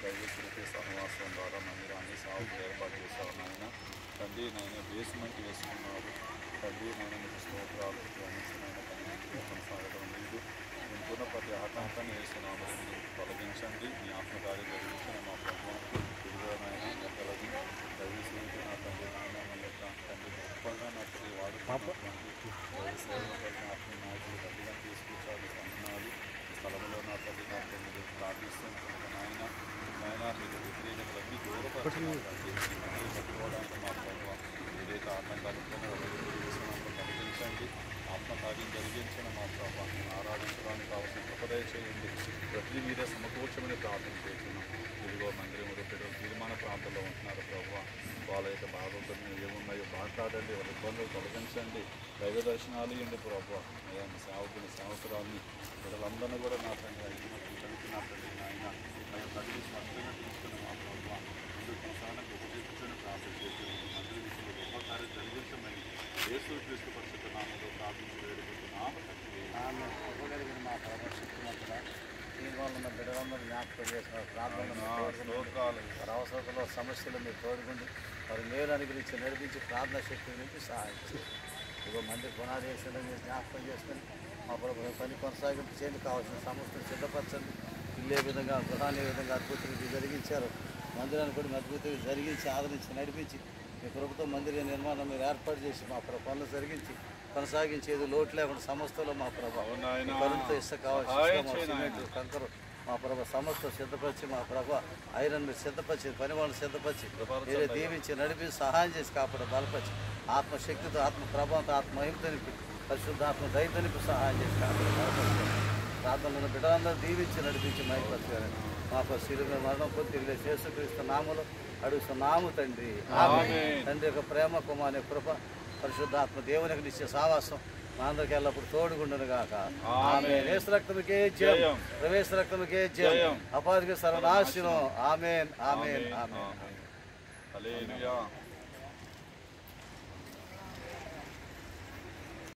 దైవకృతి సహవాసం ద్వారా మందిరాన్ని సాగు ఏర్పాటు చేశారు నాయన. తండ్రి నాయన బేస్మెంట్ వేసుకున్నారు తండ్రి నాయన మీకు స్తోత్రాలు గమనించిన కొనసాగడం లేదు. వింటున్న ప్రతి ఆటంకాన్ని వేస్తున్నాము మీరు తొలగించండి. మీ ఆత్మకార్యం జరిగించిన మా ప్రభుత్వం నాయన ఎక్కలది దైవీసునికి నా తండ్రి నాయన మన యొక్క తండ్రి గొప్పగా నా తండ్రి వాడుతున్నటువంటి ఆత్మ నాయకులు గట్టిగా తీసుకొచ్చారు స్పందనాలు ఈ స్థలంలో నా తండ్రి నా తండ్రి ప్రార్థిస్తుంటున్నాను నాయన. నాయన మీరు వ్యతిరేకతలన్నీ దూరపరచడానికి పట్టుకోవడానికి మా ప్రభుత్వం ఏదైతే ఆటంకాలతో కలిగించండి. ఆత్మకార్యం జరిగించిన మా ప్రభావం ఆరాధించడానికి కావాల్సిన కృపదయ చేయండి. ప్రతి మీరే సమకూర్చమని ప్రార్థన చేస్తున్నాం. ఇదిగో మందిరములు బిడ్డలు తీర్మాన ప్రాంతంలో ఉంటున్నారు ప్రభావ. వాళ్ళ యొక్క బాధలతో ఏమున్నాయో మాట్లాడండి. వాళ్ళ ఇబ్బందులు తొలగించండి. దైవ దర్శనాలు ఇవ్వండి ప్రభావ. అయ్యా మీ సేవకుని సేవకురాలని బిడ్డలందరినీ కూడా నా తండ్రి కలిపి నా తండ్రి నాయన అయ్యా తల్లి స్వచ్ఛంగా తీసుకుని మా ప్రభావ ముందు కొనసాగడానికి ఉపయోగించుకొని ప్రార్థన చేస్తున్నాం. మందిర విషయంలో గొప్ప కార్యం జరిగించమని యేసు క్రీస్తు పరిశుద్ధ నామములో ప్రార్థించి వేడుకుంటున్నాము తండ్రి. ఆమె ఇవ్వగలిగిన మా పరమశక్తిమంతుడా దీనివల్ల ఉన్న బిడ్డలందరూ జ్ఞాపకం చేసిన ప్రార్థనలు అవసరంలో సమస్యలు మీరు తోడుకుండి వారు మేలు అనుగ్రహించి నడిపించి ప్రార్థన శక్తి నుంచి సహాయం చేయండి. ఇదిగో మంది పునాది వేసిన మీరు జ్ఞాపకం చేసుకొని మా ప్రభుత్వం పని కొనసాగింపు చేయండి. కావాల్సిన సమస్యలు సిద్ధపరచండి. ఇల్లే విధంగా గృహాన్ని ఏ విధంగా అద్భుతంగా జరిగించారు మందిరాన్ని కూడా అద్భుతంగా జరిగించి ఆదరించి నడిపించి మీ ప్రభుత్వం మందిర నిర్మాణం మీరు ఏర్పాటు చేసి మా పనులు జరిగించి కొనసాగించేది లోటు లేకుండా సంస్థలో మా ప్రభావం కరుణతో ఇష్ట కావాల్సిన కంకరు మా ప్రభావ సంస్థ సిద్ధపరిచి మా ప్రభావ ఐరన్ మీరు సిద్ధపరిచి పని వాళ్ళు సిద్ధపరిచి మీరే దీవించి నడిపించి సహాయం చేసి కాపాడ బలపరిచి ఆత్మశక్తితో ఆత్మ ప్రభావంతో ఆత్మ మహిమతనికి పరిశుద్ధాత్మ దైవనికి సహాయం చేసి కాపాడ బలపరిచి ప్రార్థనలను బిడ్డలందరూ దీవించి నడిపించి మహిమపరిచారని మాకు శిలువ మరణం పొంది యేసుక్రీస్తు నామములో అడుగుతున్నాము తండ్రి. తండ్రి యొక్క ప్రేమ కుమారుని కృప పరిశుద్ధాత్మ దేవునికి నిత్య సావాసం మా అందరికి ఎల్లప్పుడు తోడుగుండును గాక. ఆమేన్. యేసు రక్తముకే జయం. ప్రవేశ రక్తముకే జయం. అపాధిక సర్వనాశనం. ఆమేన్ ఆమేన్ ఆమేన్. హల్లెలూయా.